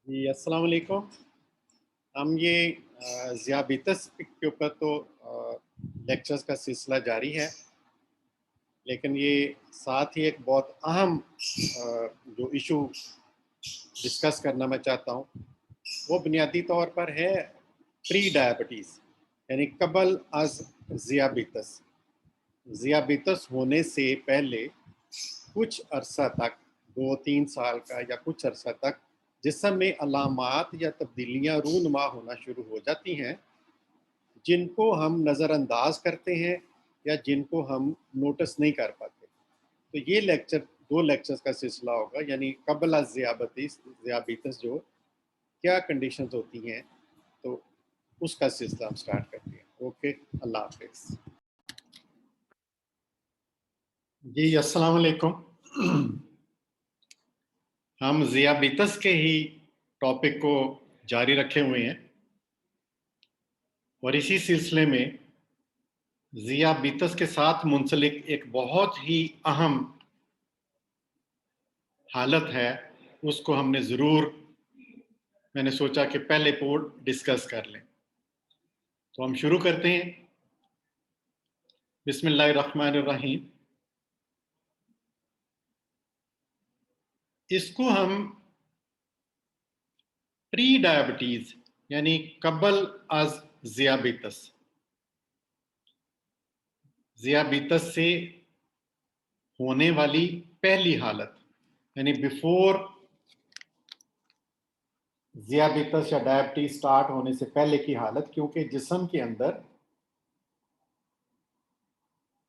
جی السلام علیکم۔ ہم یہ ذیابیطس کے اوپر تو لیکچرز کا سلسلہ جاری ہے، لیکن یہ ساتھ ہی ایک بہت اہم جو ایشو ڈسکس کرنا میں چاہتا ہوں وہ بنیادی طور پر ہے پری ڈائبٹیز، یعنی قبل از ذیابیطس۔ ذیابیطس ہونے سے پہلے کچھ عرصہ تک 2-3 سال کا یا کچھ عرصہ تک جسم میں علامات یا تبدیلیاں رونما ہونا شروع ہو جاتی ہیں، جن کو ہم نظر انداز کرتے ہیں یا جن کو ہم نوٹس نہیں کر پاتے۔ تو یہ دو لیکچرز کا سلسلہ ہوگا، یعنی قبل از ذیابیطس جو کیا کنڈیشنز ہوتی ہیں، تو اس کا سلسلہ ہم سٹارٹ کرتے ہیں۔ اوکے، اللہ حافظ۔ جی السلام علیکم۔ ہم ذیابیطس کے ہی ٹاپک کو جاری رکھے ہوئے ہیں، اور اسی سلسلے میں ذیابیطس کے ساتھ منسلک ایک بہت ہی اہم حالت ہے، اس کو ہم نے میں نے سوچا کہ پہلے پورٹ ڈسکس کر لیں۔ تو ہم شروع کرتے ہیں۔ بسم اللہ الرحمن الرحیم۔ اس کو ہم پری ڈائبٹیز یعنی قبل از ذیابیطس سے ہونے والی پہلی حالت، یعنی بیفور ذیابیطس یا ڈائبٹیز سٹارٹ ہونے سے پہلے کی حالت، کیونکہ جسم کے اندر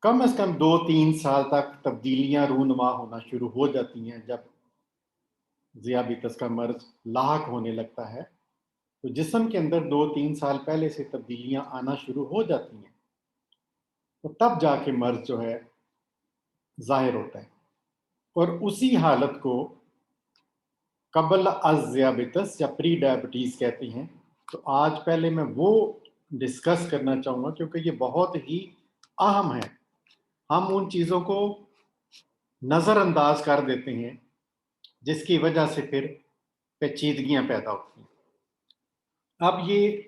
کم از کم 2-3 سال تک تبدیلیاں رونما ہونا شروع ہو جاتی ہیں۔ جب ذیابیطس کا مرض لاحق ہونے لگتا ہے تو جسم کے اندر 2-3 سال پہلے سے تبدیلیاں آنا شروع ہو جاتی ہیں، تو تب جا کے مرض جو ہے ظاہر ہوتا ہے، اور اسی حالت کو قبل از ذیابیطس یا پری ڈائبٹیز کہتے ہیں۔ تو آج پہلے میں وہ ڈسکس کرنا چاہوں گا، کیونکہ یہ بہت ہی اہم ہے۔ ہم ان چیزوں کو نظر انداز کر دیتے ہیں جس کی وجہ سے پھر پیچیدگیاں پیدا ہوتی ہیں۔ اب یہ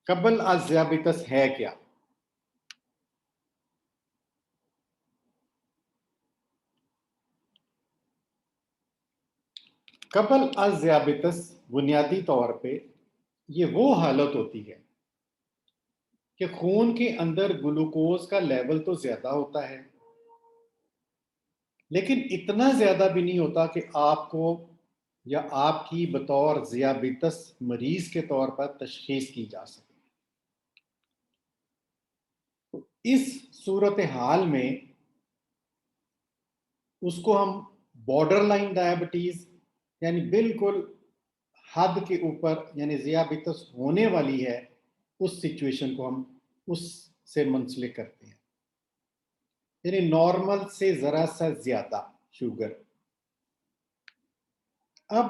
قبل از ذیابیطس ہے کیا؟ قبل از ذیابیطس بنیادی طور پہ یہ وہ حالت ہوتی ہے کہ خون کے اندر گلوکوز کا لیول تو زیادہ ہوتا ہے، لیکن اتنا زیادہ بھی نہیں ہوتا کہ آپ کو یا آپ کی بطور ذیابیطس مریض کے طور پر تشخیص کی جا سکے۔ اس صورتحال میں اس کو ہم بارڈر لائن ڈائبٹیز، یعنی بالکل حد کے اوپر، یعنی ذیابیطس ہونے والی ہے، اس سچویشن کو ہم اس سے منسلک کرتے ہیں، یعنی نارمل سے ذرا سا زیادہ شوگر۔ اب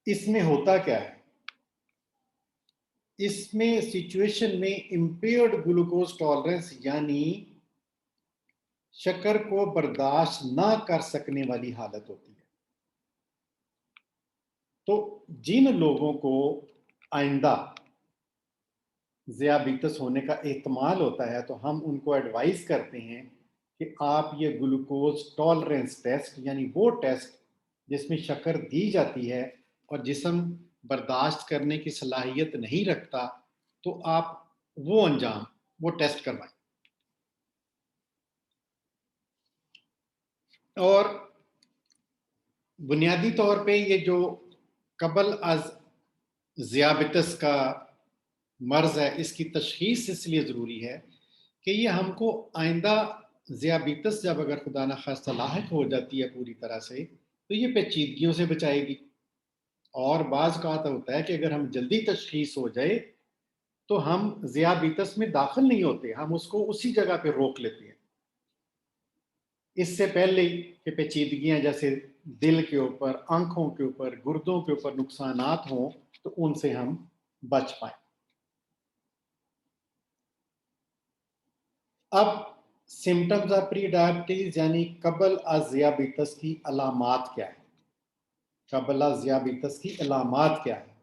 اس میں ہوتا کیا ہے؟ اس میں سچویشن میں امپیئرڈ گلوکوز ٹالرنس، یعنی شکر کو برداشت نہ کر سکنے والی حالت ہوتی ہے۔ تو جن لوگوں کو آئندہ ذیابیطس ہونے کا احتمال ہوتا ہے، تو ہم ان کو ایڈوائز کرتے ہیں کہ آپ یہ گلوکوز ٹالرنس ٹیسٹ، یعنی وہ ٹیسٹ جس میں شکر دی جاتی ہے اور جسم برداشت کرنے کی صلاحیت نہیں رکھتا، تو آپ وہ ٹیسٹ کروائیں۔ اور بنیادی طور پہ یہ جو قبل از ذیابیطس کا مرض ہے، اس کی تشخیص اس لیے ضروری ہے کہ یہ ہم کو آئندہ ذیابیطس جب اگر خدا نخواستہ لاحق ہو جاتی ہے پوری طرح سے، تو یہ پیچیدگیوں سے بچائے گی۔ اور بعض کا ہوتا ہے کہ اگر ہم جلدی تشخیص ہو جائے تو ہم ذیابیطس میں داخل نہیں ہوتے، ہم اس کو اسی جگہ پہ روک لیتے ہیں، اس سے پہلے کہ پیچیدگیاں جیسے دل کے اوپر، آنکھوں کے اوپر، گردوں کے اوپر نقصانات ہوں تو ان سے ہم بچ پائیں۔ اب سمٹمز آف پری ڈائبٹیز یعنی قبل از ذیابیطس کی علامات کیا ہے؟ قبل ذیابیطس کی علامات کیا ہیں.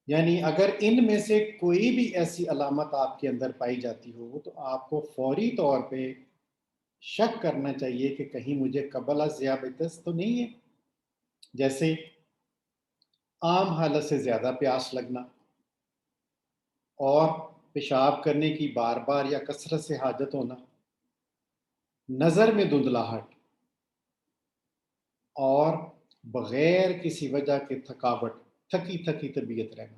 یعنی اگر ان میں سے کوئی بھی ایسی علامت آپ کے اندر پائی جاتی ہو تو آپ کو فوری طور پہ شک کرنا چاہیے کہ کہیں مجھے قبل ذیابیطس تو نہیں ہے. جیسے عام حالت سے زیادہ پیاس لگنا اور پیشاب کرنے کی بار بار یا کثرت سے حاجت ہونا، نظر میں دھندلاہٹ اور بغیر کسی وجہ کے تھکاوٹ، تھکی تھکی طبیعت رہنا.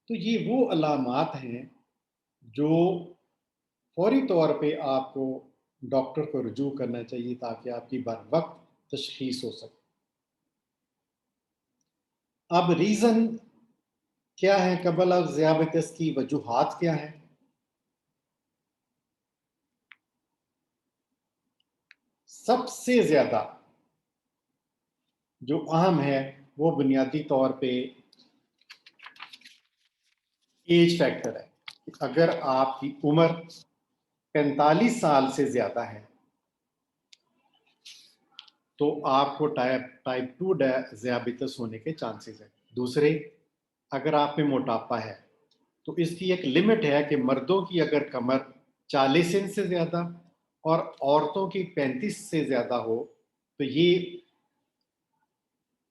تو یہ وہ علامات ہیں جو فوری طور پہ آپ کو ڈاکٹر کو رجوع کرنا چاہیے تاکہ آپ کی بر وقت تشخیص ہو سکے. اب ریزن کیا ہے قبل ذیابیطس کی وجوہات کیا ہیں؟ سب سے زیادہ جو اہم ہے وہ بنیادی طور پہ ایج فیکٹر ہے. اگر آپ کی عمر 45 سال سے زیادہ ہے تو آپ کو ٹائپ 2 ذیابیطس ہونے کے چانسز ہیں. دوسرے، اگر آپ میں موٹاپا ہے تو اس کی ایک لمٹ ہے کہ مردوں کی اگر کمر 40 انچ سے زیادہ اور عورتوں کی 35 سے زیادہ ہو تو یہ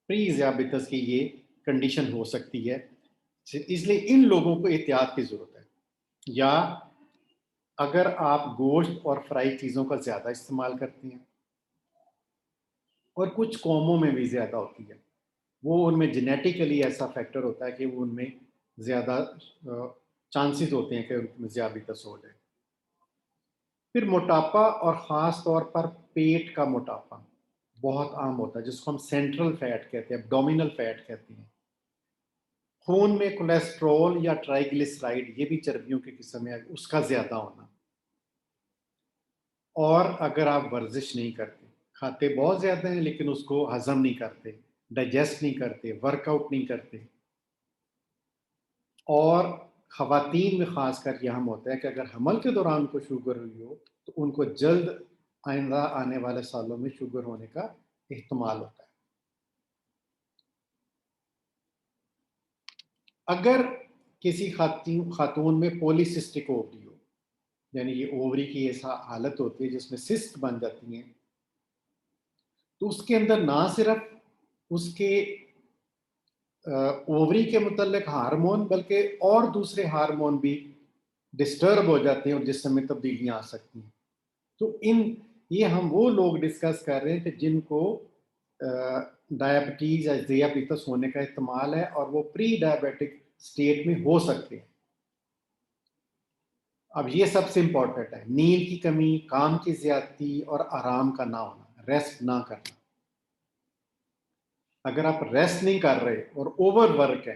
پری ذیابیطس کی یہ کنڈیشن ہو سکتی ہے. اس لیے ان لوگوں کو احتیاط کی ضرورت ہے. یا اگر آپ گوشت اور فرائی چیزوں کا زیادہ استعمال کرتے ہیں، اور کچھ قوموں میں بھی زیادہ ہوتی ہے، وہ ان میں جینیٹیکلی ایسا فیکٹر ہوتا ہے کہ وہ ان میں زیادہ چانسز ہوتے ہیں کہ ان میں ذیابیطس ہو جائے. پھر موٹاپا اور خاص طور پر پیٹ کا موٹاپا بہت عام ہوتا ہے، جس کو ہم سینٹرل فیٹ کہتے ہیں، ایبڈومینل فیٹ کہتے ہیں. خون میں کولیسٹرول یا ٹرائیگلیسرائڈ، یہ بھی چربیوں کی قسم ہے، اس کا زیادہ ہونا. اور اگر آپ ورزش نہیں کرتے، کھاتے بہت زیادہ ہیں لیکن اس کو ہضم نہیں کرتے، ڈائجسٹ نہیں کرتے، ورک آؤٹ نہیں کرتے. اور خواتین میں خاص کر یہ ہم ہوتا ہے کہ اگر حمل کے دوران کو شوگر ہوئی ہو تو ان کو جلد آئندہ آنے والے سالوں میں شوگر ہونے کا احتمال ہوتا ہے. اگر کسی خاتون میں پولیسسٹک اووری ہو، یعنی یہ اووری کی ایسا حالت ہوتی ہے جس میں سسٹ بن جاتی ہیں، تو اس کے اندر نہ صرف اس کے اووری کے متعلق ہارمون بلکہ اور دوسرے ہارمون بھی ڈسٹرب ہو جاتے ہیں اور جسم میں تبدیلیاں آ سکتی ہیں. تو یہ ہم وہ لوگ ڈسکس کر رہے ہیں کہ جن کو ڈائبٹیز یا ذیابیطس ہونے کا احتمال ہے اور وہ پری ڈائبیٹک اسٹیٹ میں ہو سکتے ہیں. اب یہ سب سے امپورٹنٹ ہے، نیند کی کمی، کام کی زیادتی اور آرام کا نہ ہونا، ریسٹ نہ کرنا. اگر آپ ریسٹ نہیں کر رہے اور اوور ورک ہے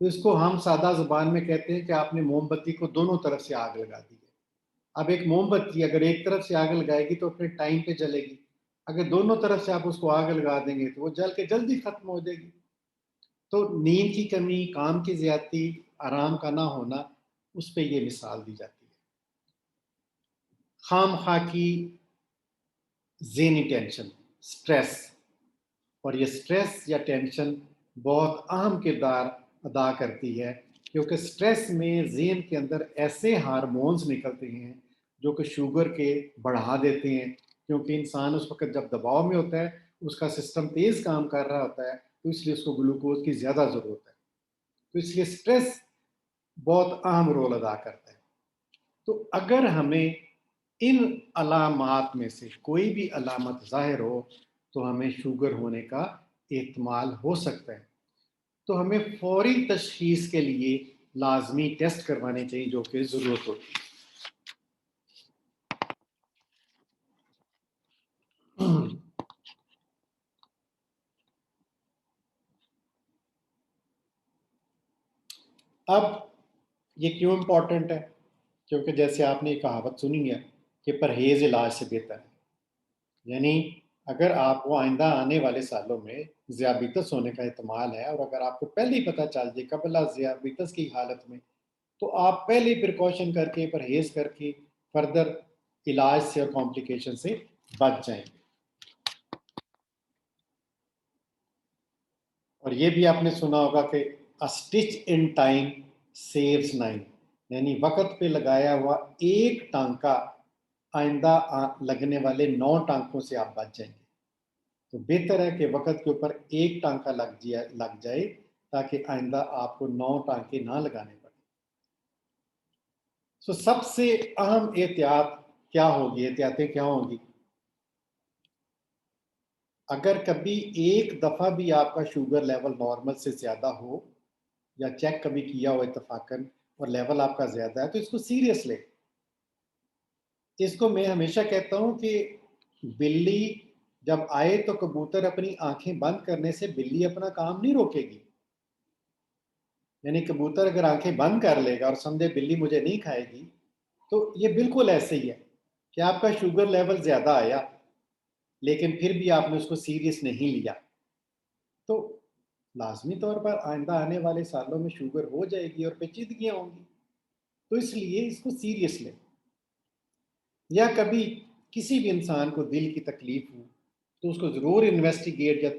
تو اس کو ہم سادہ زبان میں کہتے ہیں کہ آپ نے موم بتی کو دونوں طرف سے آگ لگا دی ہے. اب ایک موم بتی اگر ایک طرف سے آگ لگائے گی تو اپنے ٹائم پہ جلے گی، اگر دونوں طرف سے آپ اس کو آگ لگا دیں گے تو وہ جل کے جلدی ختم ہو جائے گی. تو نیند کی کمی، کام کی زیادتی، آرام کا نہ ہونا، اس پہ یہ مثال دی جاتی ہے. خام خواہ کی ذہنی ٹینشن، سٹریس، اور یہ سٹریس یا ٹینشن بہت اہم کردار ادا کرتی ہے کیونکہ سٹریس میں ذہن کے اندر ایسے ہارمونز نکلتے ہیں جو کہ شوگر کے بڑھا دیتے ہیں. کیونکہ انسان اس وقت جب دباؤ میں ہوتا ہے، اس کا سسٹم تیز کام کر رہا ہوتا ہے، تو اس لیے اس کو گلوکوز کی زیادہ ضرورت ہے. تو اس لیے سٹریس بہت اہم رول ادا کرتا ہے. تو اگر ہمیں ان علامات میں سے کوئی بھی علامت ظاہر ہو تو ہمیں شوگر ہونے کا احتمال ہو سکتا ہے. تو ہمیں فوری تشخیص کے لیے لازمی ٹیسٹ کروانے چاہیے جو کہ ضرورت ہوتی ہے. اب یہ کیوں امپورٹنٹ ہے؟ کیونکہ جیسے آپ نے یہ کہاوت سنی ہے کہ پرہیز علاج سے بہتر ہے. یعنی اگر آپ کو آئندہ آنے والے سالوں میں ذیابیطس ہونے کا احتمال ہے اور اگر آپ کو پہلے ہی پتہ چل جائے قبل ذیابیطس کی حالت میں، تو آپ پہلے پریکاشن کر کے، پرہیز کر کے فردر علاج سے اور کمپلیکیشن سے بچ جائیں گے. اور یہ بھی آپ نے سنا ہوگا کہ اسٹچ ان ٹائم سیوز 9، یعنی وقت پہ لگایا ہوا ایک ٹانکا آئندہ لگنے والے 9 ٹانکوں سے آپ بچ جائیں گے۔ تو بہتر ہے کہ وقت کے اوپر ایک ٹانکا لگ جائے تاکہ آئندہ آپ کو 9 ٹانکے نہ لگانے پڑے۔ تو سب سے اہم احتیاط کیا ہوگی، احتیاطیں کیا ہوں گی؟ اگر کبھی ایک دفعہ بھی آپ کا شوگر لیول نارمل سے زیادہ ہو یا چیک کبھی کیا ہو اتفاقاً اور لیول آپ کا زیادہ ہے تو اس کو سیریس لے۔ اس کو میں ہمیشہ کہتا ہوں کہ بلی جب آئے تو کبوتر اپنی آنکھیں بند کرنے سے بلی اپنا کام نہیں روکے گی۔ یعنی کبوتر اگر آنکھیں بند کر لے گا اور سمجھے بلی مجھے نہیں کھائے گی، تو یہ بالکل ایسے ہی ہے کہ آپ کا شوگر لیول زیادہ آیا لیکن پھر بھی آپ نے اس کو سیریس نہیں لیا، تو لازمی طور پر آئندہ آنے والے سالوں میں شوگر ہو جائے گی اور پیچیدگیاں ہوں گی۔ تو اس لیے اس کو سیریس لیں۔ یا کبھی کسی بھی انسان کو دل کی تکلیف ہو تو اس کو ضرور انویسٹیگیٹ یا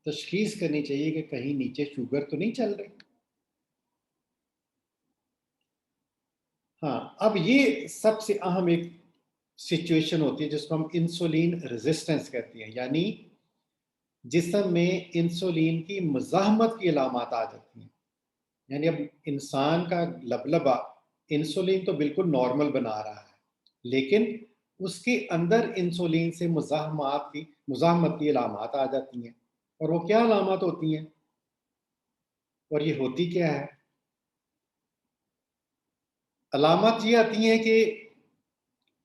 تشخیص کرنی چاہیے کہ کہیں نیچے شوگر تو نہیں چل رہی۔ ہاں، اب یہ سب سے اہم ایک سچویشن ہوتی ہے جس کو ہم انسولین ریزسٹنس کہتے ہیں، یعنی جسم میں انسولین کی مزاحمت کی علامات آ جاتی ہیں۔ یعنی اب انسان کا لبلبا انسولین تو بالکل نارمل بنا رہا ہے لیکن اس کے اندر انسولین سے مزاحمت کی علامات آ جاتی ہیں۔ اور وہ کیا علامات ہوتی ہیں اور یہ ہوتی کیا ہے؟ علامات یہ آتی ہیں کہ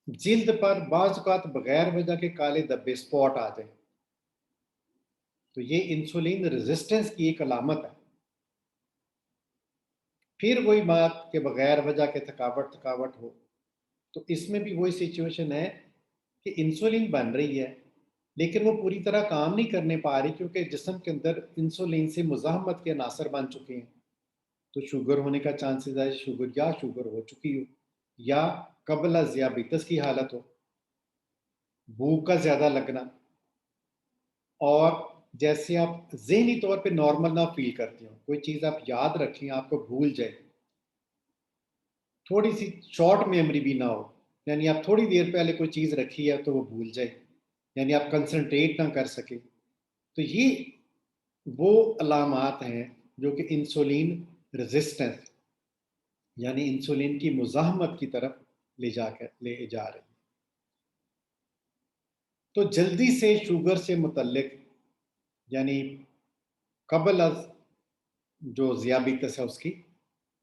جلد پر بعض اوقات بغیر وجہ کے کالے دھبے سپاٹ آ جائیں، تو یہ انسولین ریزسٹنس کی ایک علامت ہے۔ پھر وہی بات کہ بغیر وجہ کے تھکاوٹ ہو، تو اس میں بھی وہی سچویشن ہے کہ انسولین بن رہی ہے لیکن وہ پوری طرح کام نہیں کرنے پا رہی کیونکہ جسم کے اندر انسولین سے مزاحمت کے عناصر بن چکے ہیں۔ تو شوگر ہونے کا چانسز ہے، شوگر ہو چکی ہو یا قبل از ذیابیطس کی حالت ہو، بھوک کا زیادہ لگنا، اور جیسے آپ ذہنی طور پہ نارمل نہ فیل کرتے ہو، کوئی چیز آپ یاد رکھیں آپ کو بھول جائے، تھوڑی سی شارٹ میموری بھی نہ ہو، یعنی آپ تھوڑی دیر پہلے کوئی چیز رکھی ہے تو وہ بھول جائے، یعنی آپ کنسنٹریٹ نہ کر سکے، تو یہ وہ علامات ہیں جو کہ انسولین ریزسٹنس یعنی انسولین کی مزاحمت کی طرف لے جا رہی ہے۔ تو جلدی سے شوگر سے متعلق یعنی قبل از جو ذیابیطس ہے اس کی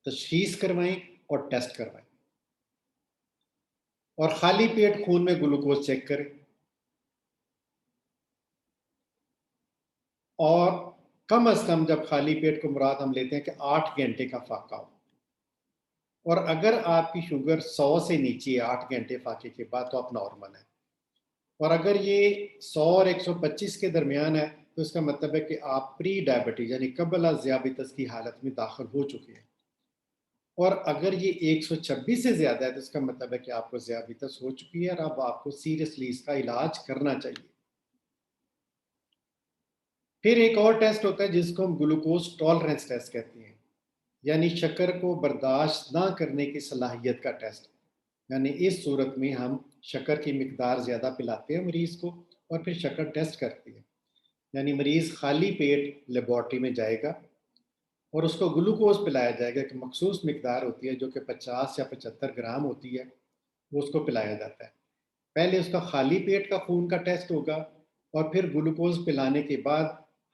تشخیص کروائیں اور ٹیسٹ کروائیں، اور خالی پیٹ خون میں گلوکوز چیک کریں، اور کم از کم جب خالی پیٹ کو مراد ہم لیتے ہیں کہ 8 گھنٹے کا فاقہ ہو، اور اگر آپ کی شوگر 100 سے نیچے ہے 8 گھنٹے فاقے کے بعد تو آپ نارمل ہیں، اور اگر یہ 100 اور 125 کے درمیان ہے تو اس کا مطلب ہے کہ آپ پری ڈائبٹیز یعنی قبل از ذیابیطس کی حالت میں داخل ہو چکے ہیں، اور اگر یہ 126 سے زیادہ ہے تو اس کا مطلب ہے کہ آپ کو ذیابیطس ہو چکی ہے اور اب آپ کو سیریسلی اس کا علاج کرنا چاہیے۔ پھر ایک اور ٹیسٹ ہوتا ہے جس کو ہم گلوکوز ٹالرنس ٹیسٹ کہتے ہیں، یعنی شکر کو برداشت نہ کرنے کی صلاحیت کا ٹیسٹ۔ یعنی اس صورت میں ہم شکر کی مقدار زیادہ پلاتے ہیں مریض کو اور پھر شکر ٹیسٹ کرتے ہیں، یعنی مریض خالی پیٹ لیبارٹری میں جائے گا اور اس کو گلوکوز پلایا جائے گا، ایک مخصوص مقدار ہوتی ہے جو کہ 50 یا 75 گرام ہوتی ہے، وہ اس کو پلایا جاتا ہے۔ پہلے اس کا خالی پیٹ کا خون کا ٹیسٹ ہوگا اور پھر گلوکوز پلانے کے بعد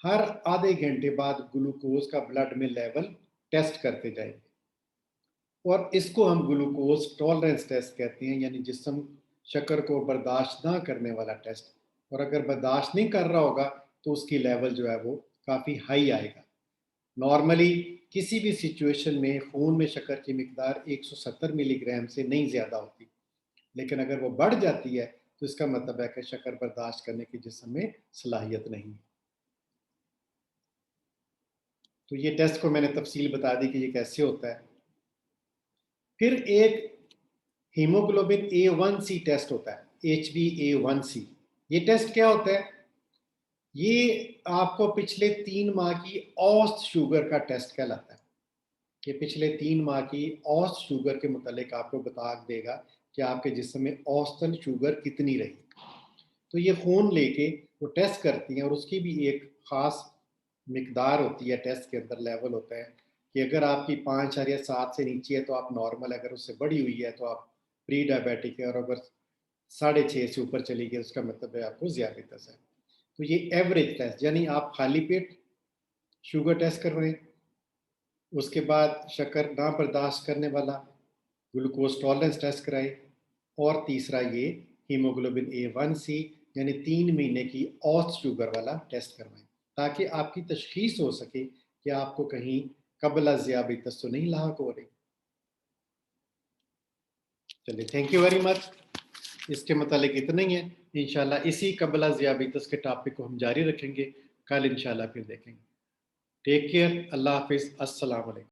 ہر آدھے گھنٹے بعد گلوکوز کا بلڈ میں لیول ٹیسٹ کرتے جائیں گے، اور اس کو ہم گلوکوز ٹالرنس ٹیسٹ کہتے ہیں، یعنی جسم شکر کو برداشت نہ کرنے والا ٹیسٹ، اور اگر برداشت نہیں کر رہا ہوگا تو اس کی لیول جو ہے وہ کافی ہائی آئے گا۔ نارملی کسی بھی سچویشن میں خون میں شکر کی مقدار 170 ملی گرام سے نہیں زیادہ ہوتی، لیکن اگر وہ بڑھ جاتی ہے تو اس کا مطلب ہے کہ شکر برداشت کرنے کی جسم میں صلاحیت نہیں ہے۔ تو یہ ٹیسٹ کو میں نے تفصیل بتا دی کہ یہ کیسے ہوتا ہے۔ پھر ایک ہیموگلوبن A1C ٹیسٹ ہوتا ہے، HbA1c۔ یہ ٹیسٹ کیا ہوتا ہے؟ یہ آپ کو پچھلے 3 ماہ کی اوسط شوگر کا ٹیسٹ کہلاتا ہے. یہ پچھلے 3 ماہ کی اوسط شوگر کے متعلق آپ کو بتا دے گا کہ آپ کے جسم میں اوسطاً شوگر کتنی رہی. تو یہ خون لے کے وہ ٹیسٹ کرتی ہیں، اور اس کی بھی ایک خاص مقدار ہوتی ہے، ٹیسٹ کے اندر لیول ہوتا ہے کہ اگر آپ کی 5.7 سے نیچے ہے تو آپ نارمل ہے، اگر اس سے بڑی ہوئی ہے تو آپ پری ڈائبیٹک ہے، اور اگر 6.5 سے اوپر چلی گئی اس کا مطلب ہے آپ کو ذیابیطس ہے. تو یہ ایوریج ٹیسٹ، یعنی آپ خالی پیٹ شوگر ٹیسٹ کر رہے ہیں، اس کے بعد شکر نہ برداشت کرنے والا گلوکوز ٹالرنس ٹیسٹ کرائے، اور تیسرا یہ ہیموگلوبن A1C یعنی 3 مہینے کی اوسط شوگر والا ٹیسٹ کروائیں، تاکہ آپ کی تشخیص ہو سکے کہ آپ کو کہیں قبل از ذیابیطس تو نہیں لاحق ہو رہی. چلیے، تھینک یو ویری مچ. اس کے متعلق اتنا ہی ہے. انشاءاللہ اسی قبل از ذیابیطس کے ٹاپک کو ہم جاری رکھیں گے. کل انشاءاللہ پھر دیکھیں گے. Take care. اللہ حافظ. السلام علیکم.